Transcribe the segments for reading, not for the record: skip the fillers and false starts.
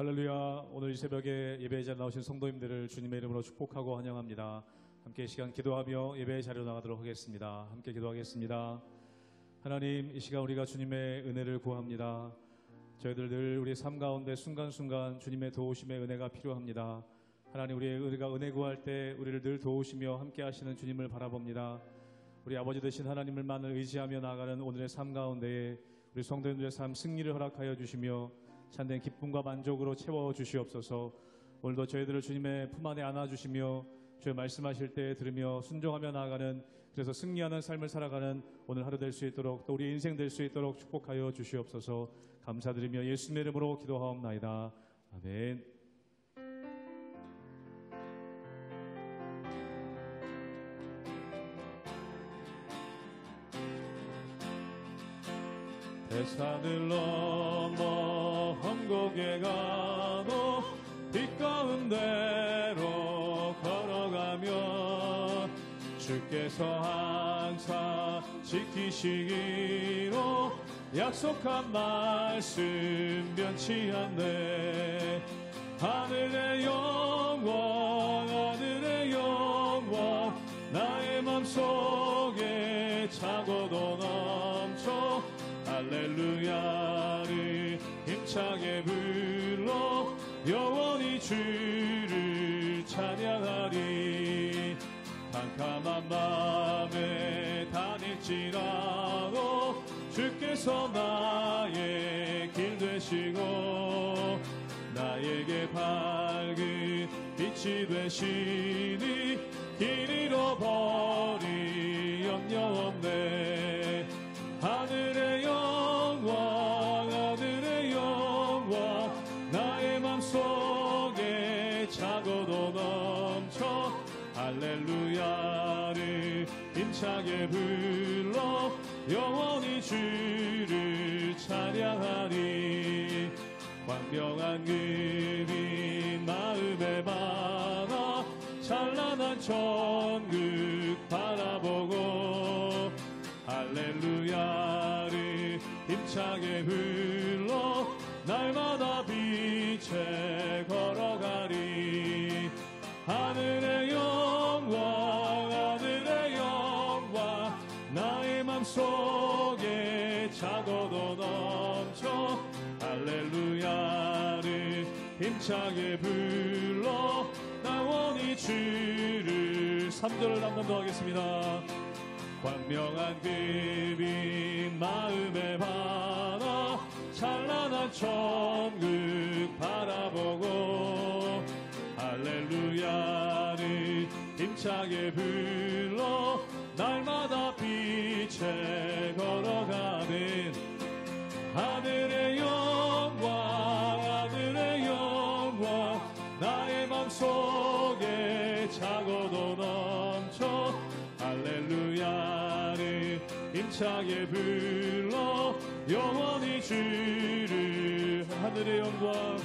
할렐루야. 오늘 이 새벽에 예배의 자리에 나오신 성도님들을 주님의 이름으로 축복하고 환영합니다. 함께 이 시간 기도하며 예배의 자리로 나가도록 하겠습니다. 함께 기도하겠습니다. 하나님, 이 시간 우리가 주님의 은혜를 구합니다. 저희들 늘 우리의 삶 가운데 순간순간 주님의 도우심의 은혜가 필요합니다. 하나님, 우리가 은혜 구할 때 우리를 늘 도우시며 함께 하시는 주님을 바라봅니다. 우리 아버지 되신 하나님을만을 의지하며 나아가는 오늘의 삶 가운데에 우리 성도님들의 삶 승리를 허락하여 주시며 참된 기쁨과 만족으로 채워주시옵소서. 오늘도 저희들을 주님의 품 안에 안아주시며 주의 말씀하실 때 들으며 순종하며 나아가는, 그래서 승리하는 삶을 살아가는 오늘 하루 될 수 있도록, 또 우리 인생 될 수 있도록 축복하여 주시옵소서. 감사드리며 예수님의 이름으로 기도하옵나이다. 아멘. 대산을 넘어 험곡에 가도 빛 가운데로 걸어가며 주께서 항상 지키시기로 약속한 말씀 변치 않네. 하늘의 영광, 하늘의 영광, 나의 맘속에 차고도 넘쳐 할렐루야를 힘차게 불러 영원히 주를 찬양하리. 캄캄한 밤에 다닐지라도 주께서 나의 길 되시고 나에게 밝은 빛이 되시니 길 잃어버리 염려 없네. 하늘의 영광, 하늘의 영광, 나의 맘속에 차고도 넘쳐 할렐루야를 힘차게 불러 영원히 주를 찬양하리. 광명한 그빛 마음에 많아 찬란한 천국 바라보고 할렐루야를 힘차게 불러 날마다 빛에 걸어가리. 하늘의 영광, 하늘의 영광, 나의 맘속에 차고도 넘쳐 할렐루야를 힘차게 불러 영원히 주를 3절을 한 번 더 하겠습니다. 광명한 그빛 마음에 받아 찬란한 천국 바라보고 할렐루야를 힘차게 불러 날마다 빛에 걸어가는 하늘의 영광, 하늘의 영광, 나의 맘속에 차고도 넘쳐 할렐루야를 힘차게 불러 영원히 주를. 하늘의 영광,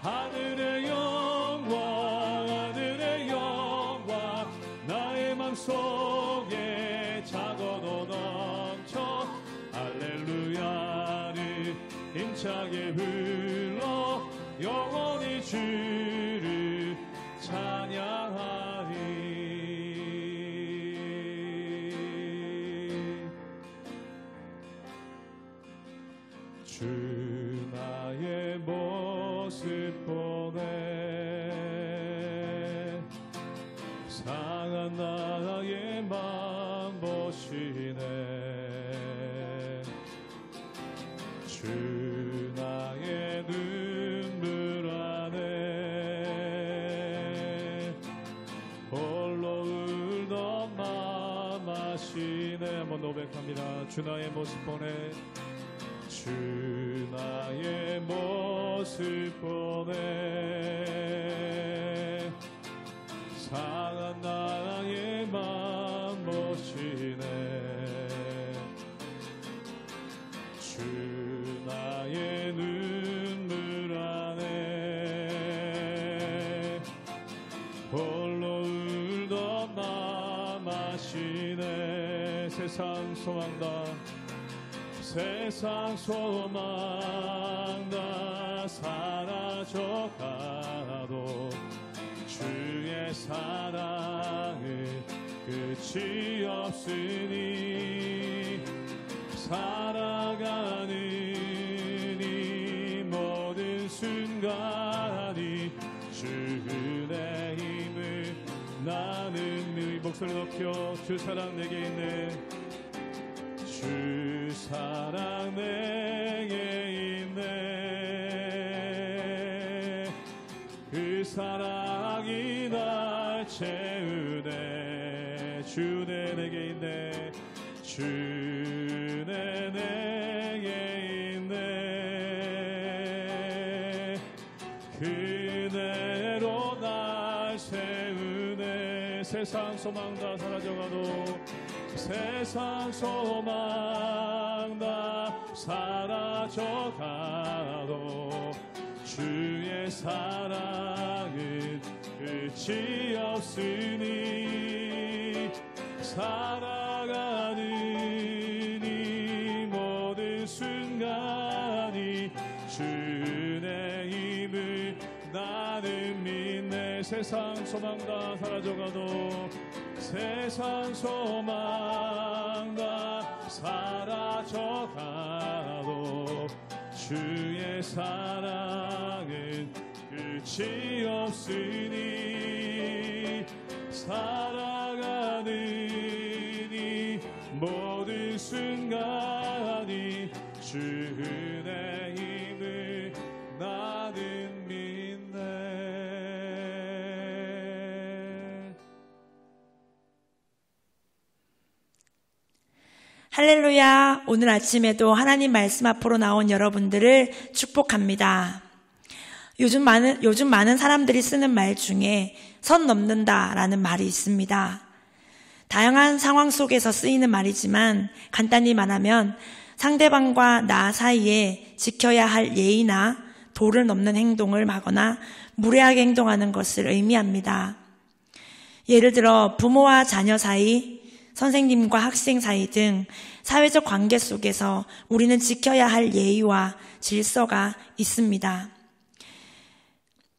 하늘의 영광, 하늘의 영광, 나의 맘속에 차고도 넘쳐 할렐루야를 힘차게 불러 영원히 주를 찬양하리. 주 나의 모습 보네. 상한 나의 맘 보시네. 주 나의 눈물 안에 홀로 울던 맘 아시네. 한번 고백합니다. 주 나의 모습 보네. 주 나의 모습 보네. 상한 나의 맘 보시네. 주 나의 눈물 안에 홀로 울던 맘 아시네. 세상 소망 다 세상 소망 다 사라져가도 주의 사랑은 끝이 없으니 살아가는 이 모든 순간이 주의 힘을 나는 이 목소리 높여 주 사랑 내게 있네 주 사랑 내게 있네 그 사랑이 날 채우네 주네 내게 있네 주네 내게 있네 그대로 날 세우네 세상 소망 다 사라져가도 세상 소망 다 사라져가도 주의 사랑은 끝이 없으니 살아가는 이 모든 순간이 주의 힘을 나는 믿네 세상 소망 다 사라져가도 세상 소망 다 사라져가도 주의 사랑은 끝이 없으니 살아가는 이 모든 순간이 주의 힘을 나는 믿네 할렐루야. 오늘 아침에도 하나님 말씀 앞으로 나온 여러분들을 축복합니다. 요즘 많은 사람들이 쓰는 말 중에 선 넘는다라는 말이 있습니다. 다양한 상황 속에서 쓰이는 말이지만 간단히 말하면 상대방과 나 사이에 지켜야 할 예의나 도를 넘는 행동을 하거나 무례하게 행동하는 것을 의미합니다. 예를 들어 부모와 자녀 사이, 선생님과 학생 사이 등 사회적 관계 속에서 우리는 지켜야 할 예의와 질서가 있습니다.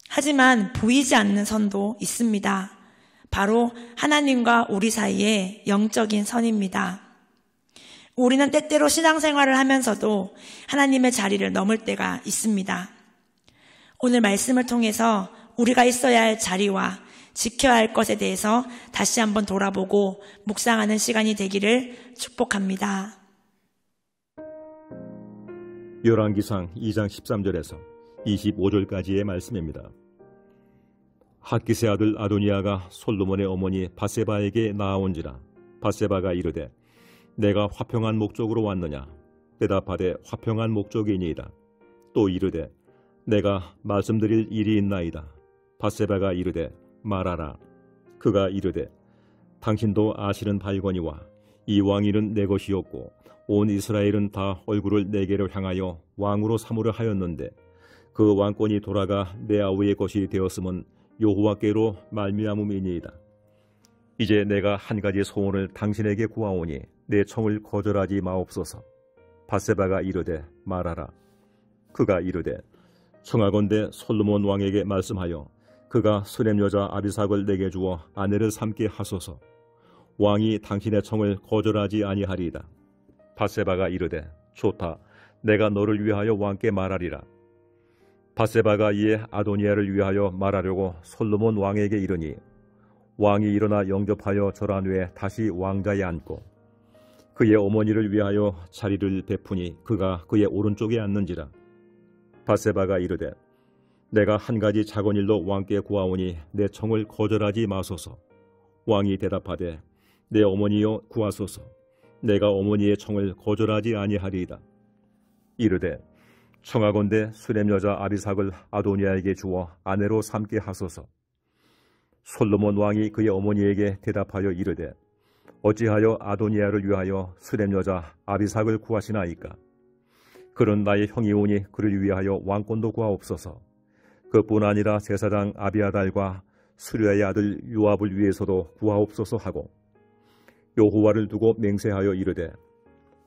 하지만 보이지 않는 선도 있습니다. 바로 하나님과 우리 사이의 영적인 선입니다. 우리는 때때로 신앙생활을 하면서도 하나님의 자리를 넘을 때가 있습니다. 오늘 말씀을 통해서 우리가 있어야 할 자리와 지켜야 할 것에 대해서 다시 한번 돌아보고 묵상하는 시간이 되기를 축복합니다. 열왕기상 2장 13절에서 25절까지의 말씀입니다. 핫기스의 아들 아도니아가 솔로몬의 어머니 밧세바에게 나아온지라 밧세바가 이르되 내가 화평한 목적으로 왔느냐 대답하되 화평한 목적이니이다. 또 이르되 내가 말씀드릴 일이 있나이다. 밧세바가 이르되 말하라. 그가 이르되 당신도 아시는 바이거니와 이 왕위는 내 것이었고 온 이스라엘은 다 얼굴을 내게로 향하여 왕으로 삼으려 하였는데 그 왕권이 돌아가 내 아우의 것이 되었음은 여호와께로 말미암음이니이다. 이제 내가 한 가지 소원을 당신에게 구하오니 내 청을 거절하지 마옵소서. 밧세바가 이르되 말하라. 그가 이르되 청하건대 솔로몬 왕에게 말씀하여 그가 수렘 여자 아비삭을 내게 주어 아내를 삼게 하소서. 왕이 당신의 청을 거절하지 아니하리이다. 밧세바가 이르되 좋다. 내가 너를 위하여 왕께 말하리라. 밧세바가 이에 아도니아를 위하여 말하려고 솔로몬 왕에게 이르니 왕이 일어나 영접하여 절한 후에 다시 왕자에 앉고 그의 어머니를 위하여 자리를 베푸니 그가 그의 오른쪽에 앉는지라. 밧세바가 이르되 내가 한 가지 작은 일로 왕께 구하오니 내 청을 거절하지 마소서. 왕이 대답하되 내 어머니여 구하소서. 내가 어머니의 청을 거절하지 아니하리이다. 이르되 청하건대 수렘 여자 아비삭을 아도니아에게 주어 아내로 삼게 하소서. 솔로몬 왕이 그의 어머니에게 대답하여 이르되 어찌하여 아도니아를 위하여 수렘 여자 아비삭을 구하시나이까? 그는 나의 형이오니 그를 위하여 왕권도 구하옵소서. 그뿐 아니라 제사장 아비아달과 수르야의 아들 요압을 위해서도 구하옵소서 하고 여호와를 두고 맹세하여 이르되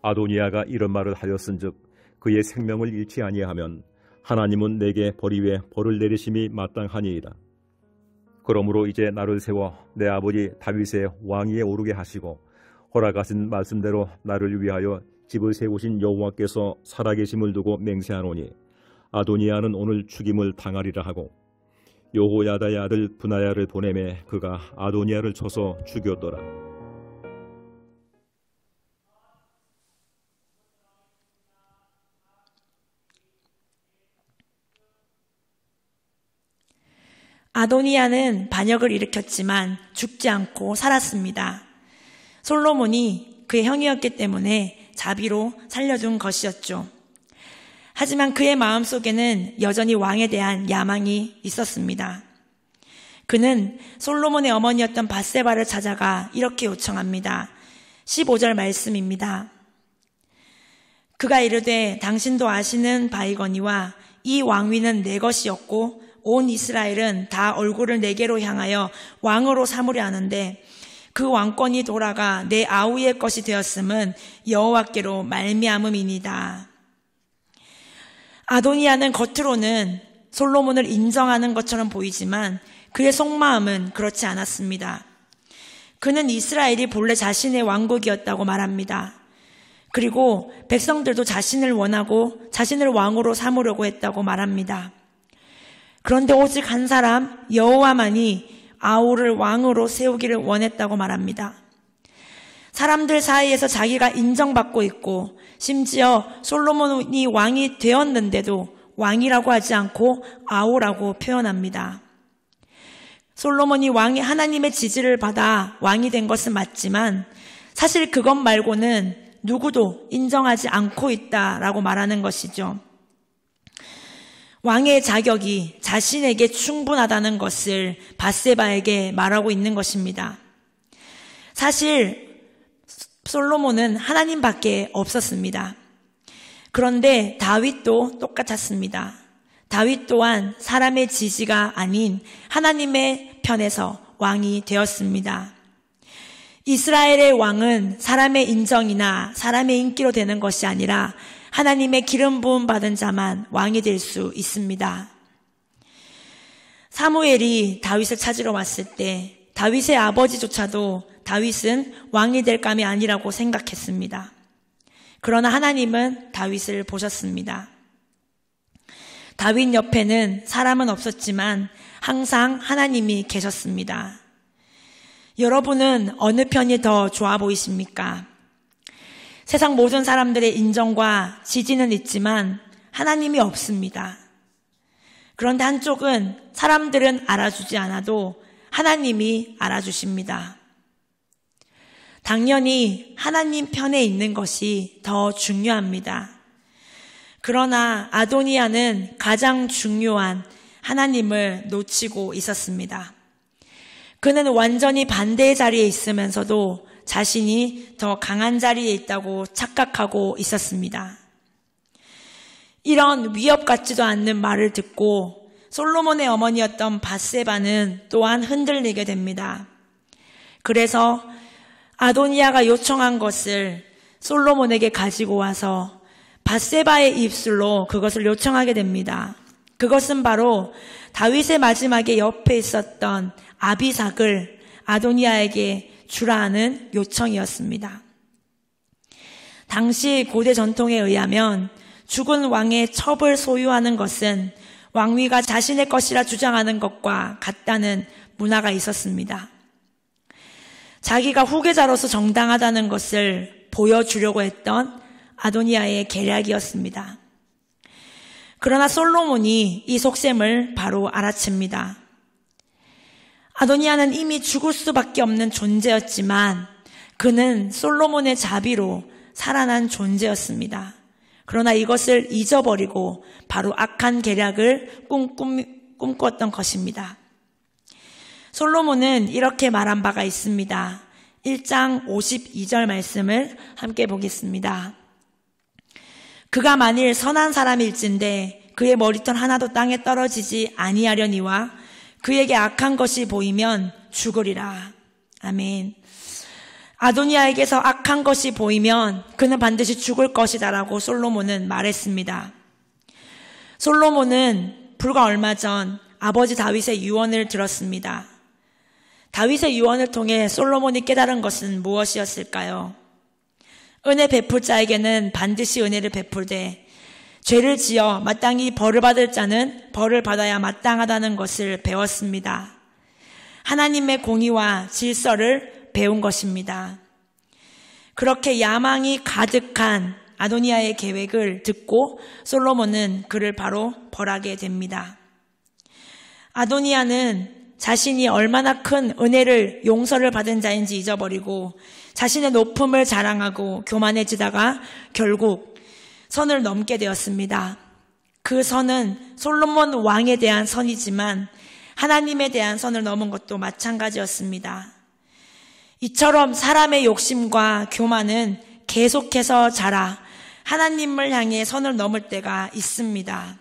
아도니아가 이런 말을 하였은즉 그의 생명을 잃지 아니하면 하나님은 내게 벌 위에 벌을 내리심이 마땅하니이다. 그러므로 이제 나를 세워 내 아버지 다윗의 왕위에 오르게 하시고 허락하신 말씀대로 나를 위하여 집을 세우신 여호와께서 살아계심을 두고 맹세하노니 아도니아는 오늘 죽임을 당하리라 하고 여호야다의 아들 브나야를 보내매 그가 아도니아를 쳐서 죽였더라. 아도니아는 반역을 일으켰지만 죽지 않고 살았습니다. 솔로몬이 그의 형이었기 때문에 자비로 살려준 것이었죠. 하지만 그의 마음속에는 여전히 왕에 대한 야망이 있었습니다. 그는 솔로몬의 어머니였던 밧세바를 찾아가 이렇게 요청합니다. 15절 말씀입니다. 그가 이르되 당신도 아시는 바이거니와 이 왕위는 내 것이었고 온 이스라엘은 다 얼굴을 내게로 향하여 왕으로 삼으려 하는데 그 왕권이 돌아가 내 아우의 것이 되었음은 여호와께로 말미암음이니이다. 아도니아는 겉으로는 솔로몬을 인정하는 것처럼 보이지만 그의 속마음은 그렇지 않았습니다. 그는 이스라엘이 본래 자신의 왕국이었다고 말합니다. 그리고 백성들도 자신을 원하고 자신을 왕으로 삼으려고 했다고 말합니다. 그런데 오직 한 사람 여호와만이 아우를 왕으로 세우기를 원했다고 말합니다. 사람들 사이에서 자기가 인정받고 있고 심지어 솔로몬이 왕이 되었는데도 왕이라고 하지 않고 아우라고 표현합니다. 솔로몬이 왕이 하나님의 지지를 받아 왕이 된 것은 맞지만 사실 그것 말고는 누구도 인정하지 않고 있다라고 말하는 것이죠. 왕의 자격이 자신에게 충분하다는 것을 밧세바에게 말하고 있는 것입니다. 사실 솔로몬은 하나님밖에 없었습니다. 그런데 다윗도 똑같았습니다. 다윗 또한 사람의 지지가 아닌 하나님의 편에서 왕이 되었습니다. 이스라엘의 왕은 사람의 인정이나 사람의 인기로 되는 것이 아니라 하나님의 기름 부음 받은 자만 왕이 될 수 있습니다. 사무엘이 다윗을 찾으러 왔을 때 다윗의 아버지조차도 다윗은 왕이 될 감이 아니라고 생각했습니다. 그러나 하나님은 다윗을 보셨습니다. 다윗 옆에는 사람은 없었지만 항상 하나님이 계셨습니다. 여러분은 어느 편이 더 좋아 보이십니까? 세상 모든 사람들의 인정과 지지는 있지만 하나님이 없습니다. 그런데 한쪽은 사람들은 알아주지 않아도 하나님이 알아주십니다. 당연히 하나님 편에 있는 것이 더 중요합니다. 그러나 아도니아는 가장 중요한 하나님을 놓치고 있었습니다. 그는 완전히 반대의 자리에 있으면서도 자신이 더 강한 자리에 있다고 착각하고 있었습니다. 이런 위협 같지도 않는 말을 듣고 솔로몬의 어머니였던 밧세바는 또한 흔들리게 됩니다. 그래서 아도니아가 요청한 것을 솔로몬에게 가지고 와서 밧세바의 입술로 그것을 요청하게 됩니다. 그것은 바로 다윗의 마지막에 옆에 있었던 아비삭을 아도니아에게 주라 하는 요청이었습니다. 당시 고대 전통에 의하면 죽은 왕의 첩을 소유하는 것은 왕위가 자신의 것이라 주장하는 것과 같다는 문화가 있었습니다. 자기가 후계자로서 정당하다는 것을 보여주려고 했던 아도니아의 계략이었습니다. 그러나 솔로몬이 이 속셈을 바로 알아챕니다. 아도니아는 이미 죽을 수밖에 없는 존재였지만 그는 솔로몬의 자비로 살아난 존재였습니다. 그러나 이것을 잊어버리고 바로 악한 계략을 꿈꿨던 것입니다. 솔로몬은 이렇게 말한 바가 있습니다. 1장 52절 말씀을 함께 보겠습니다. 그가 만일 선한 사람일진데 그의 머리털 하나도 땅에 떨어지지 아니하려니와 그에게 악한 것이 보이면 죽으리라. 아멘. 아도니아에게서 악한 것이 보이면 그는 반드시 죽을 것이다라고 솔로몬은 말했습니다. 솔로몬은 불과 얼마 전 아버지 다윗의 유언을 들었습니다. 다윗의 유언을 통해 솔로몬이 깨달은 것은 무엇이었을까요? 은혜 베풀 자에게는 반드시 은혜를 베풀되 죄를 지어 마땅히 벌을 받을 자는 벌을 받아야 마땅하다는 것을 배웠습니다. 하나님의 공의와 질서를 배운 것입니다. 그렇게 야망이 가득한 아도니아의 계획을 듣고 솔로몬은 그를 바로 벌하게 됩니다. 아도니아는 자신이 얼마나 큰 은혜를 용서를 받은 자인지 잊어버리고 자신의 높음을 자랑하고 교만해지다가 결국 선을 넘게 되었습니다. 그 선은 솔로몬 왕에 대한 선이지만 하나님에 대한 선을 넘은 것도 마찬가지였습니다. 이처럼 사람의 욕심과 교만은 계속해서 자라 하나님을 향해 선을 넘을 때가 있습니다.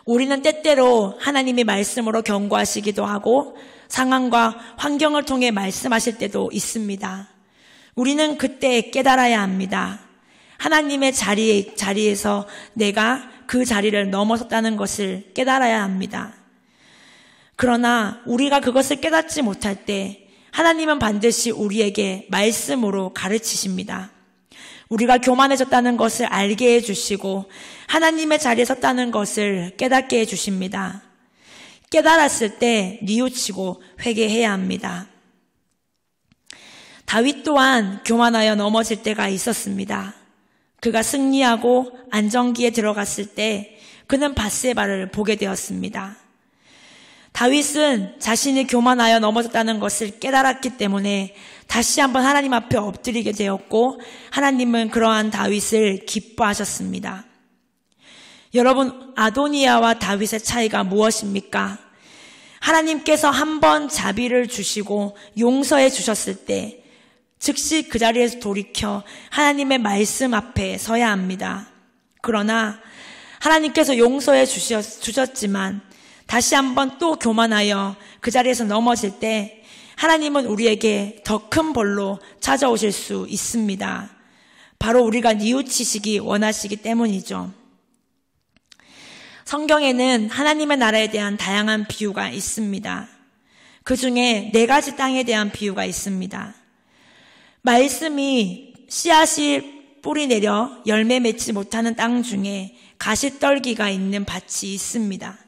우리는 때때로 하나님이 말씀으로 경고하시기도 하고 상황과 환경을 통해 말씀하실 때도 있습니다. 우리는 그때 깨달아야 합니다. 하나님의 자리에서 내가 그 자리를 넘어섰다는 것을 깨달아야 합니다. 그러나 우리가 그것을 깨닫지 못할 때 하나님은 반드시 우리에게 말씀으로 가르치십니다. 우리가 교만해졌다는 것을 알게 해주시고 하나님의 자리에 섰다는 것을 깨닫게 해주십니다. 깨달았을 때 뉘우치고 회개해야 합니다. 다윗 또한 교만하여 넘어질 때가 있었습니다. 그가 승리하고 안정기에 들어갔을 때 그는 밧세바를 보게 되었습니다. 다윗은 자신이 교만하여 넘어졌다는 것을 깨달았기 때문에 다시 한번 하나님 앞에 엎드리게 되었고 하나님은 그러한 다윗을 기뻐하셨습니다. 여러분, 아도니아와 다윗의 차이가 무엇입니까? 하나님께서 한번 자비를 주시고 용서해 주셨을 때 즉시 그 자리에서 돌이켜 하나님의 말씀 앞에 서야 합니다. 그러나 하나님께서 용서해 주셨지만 다시 한번 또 교만하여 그 자리에서 넘어질 때 하나님은 우리에게 더 큰 벌로 찾아오실 수 있습니다. 바로 우리가 뉘우치시기 원하시기 때문이죠. 성경에는 하나님의 나라에 대한 다양한 비유가 있습니다. 그 중에 4가지 땅에 대한 비유가 있습니다. 말씀이 씨앗이 뿌리 내려 열매 맺지 못하는 땅 중에 가시떨기가 있는 밭이 있습니다.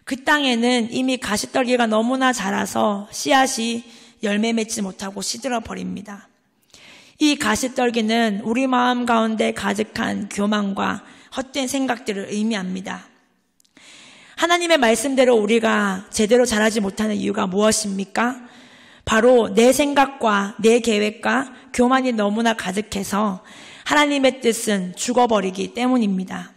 그 땅에는 이미 가시떨기가 너무나 자라서 씨앗이 열매 맺지 못하고 시들어 버립니다. 이 가시떨기는 우리 마음 가운데 가득한 교만과 헛된 생각들을 의미합니다. 하나님의 말씀대로 우리가 제대로 자라지 못하는 이유가 무엇입니까? 바로 내 생각과 내 계획과 교만이 너무나 가득해서 하나님의 뜻은 죽어버리기 때문입니다.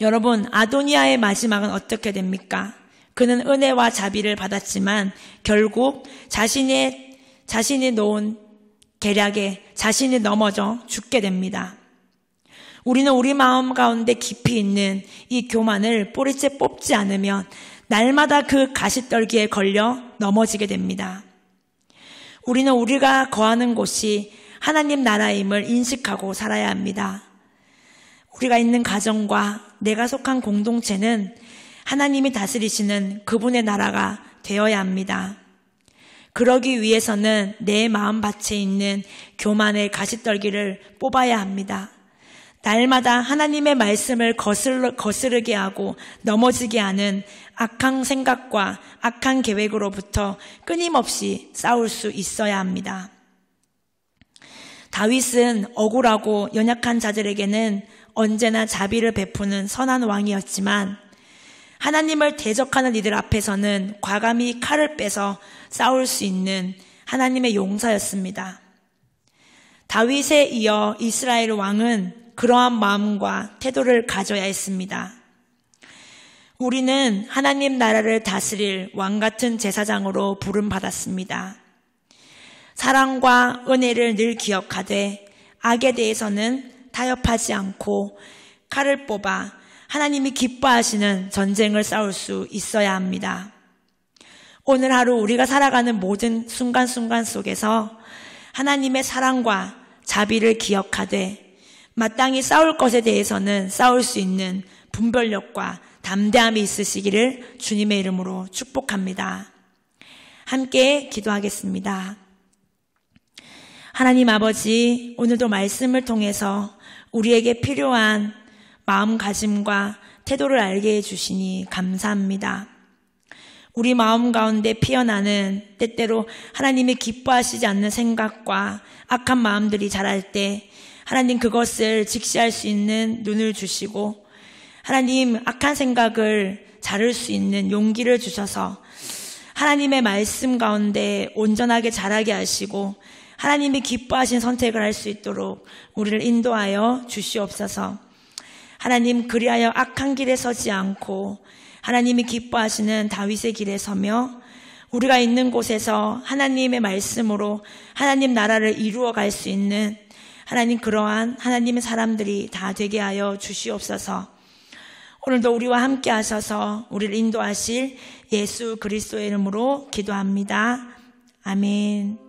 여러분, 아도니아의 마지막은 어떻게 됩니까? 그는 은혜와 자비를 받았지만 결국 자신이 놓은 계략에 자신이 넘어져 죽게 됩니다. 우리는 우리 마음 가운데 깊이 있는 이 교만을 뿌리째 뽑지 않으면 날마다 그 가시떨기에 걸려 넘어지게 됩니다. 우리는 우리가 거하는 곳이 하나님 나라임을 인식하고 살아야 합니다. 우리가 있는 가정과 내가 속한 공동체는 하나님이 다스리시는 그분의 나라가 되어야 합니다. 그러기 위해서는 내 마음밭에 있는 교만의 가시떨기를 뽑아야 합니다. 날마다 하나님의 말씀을 거스르게 하고 넘어지게 하는 악한 생각과 악한 계획으로부터 끊임없이 싸울 수 있어야 합니다. 다윗은 억울하고 연약한 자들에게는 언제나 자비를 베푸는 선한 왕이었지만 하나님을 대적하는 이들 앞에서는 과감히 칼을 빼서 싸울 수 있는 하나님의 용사였습니다. 다윗에 이어 이스라엘 왕은 그러한 마음과 태도를 가져야 했습니다. 우리는 하나님 나라를 다스릴 왕 같은 제사장으로 부름받았습니다. 사랑과 은혜를 늘 기억하되 악에 대해서는 타협하지 않고 칼을 뽑아 하나님이 기뻐하시는 전쟁을 싸울 수 있어야 합니다. 오늘 하루 우리가 살아가는 모든 순간순간 속에서 하나님의 사랑과 자비를 기억하되 마땅히 싸울 것에 대해서는 싸울 수 있는 분별력과 담대함이 있으시기를 주님의 이름으로 축복합니다. 함께 기도하겠습니다. 하나님 아버지, 오늘도 말씀을 통해서 우리에게 필요한 마음가짐과 태도를 알게 해주시니 감사합니다. 우리 마음 가운데 피어나는 때때로 하나님이 기뻐하시지 않는 생각과 악한 마음들이 자랄 때 하나님 그것을 직시할 수 있는 눈을 주시고 하나님 악한 생각을 자를 수 있는 용기를 주셔서 하나님의 말씀 가운데 온전하게 자라게 하시고 하나님이 기뻐하신 선택을 할 수 있도록 우리를 인도하여 주시옵소서. 하나님, 그리하여 악한 길에 서지 않고 하나님이 기뻐하시는 다윗의 길에 서며 우리가 있는 곳에서 하나님의 말씀으로 하나님 나라를 이루어 갈 수 있는 하나님, 그러한 하나님의 사람들이 다 되게 하여 주시옵소서. 오늘도 우리와 함께 하셔서 우리를 인도하실 예수 그리스도의 이름으로 기도합니다. 아멘.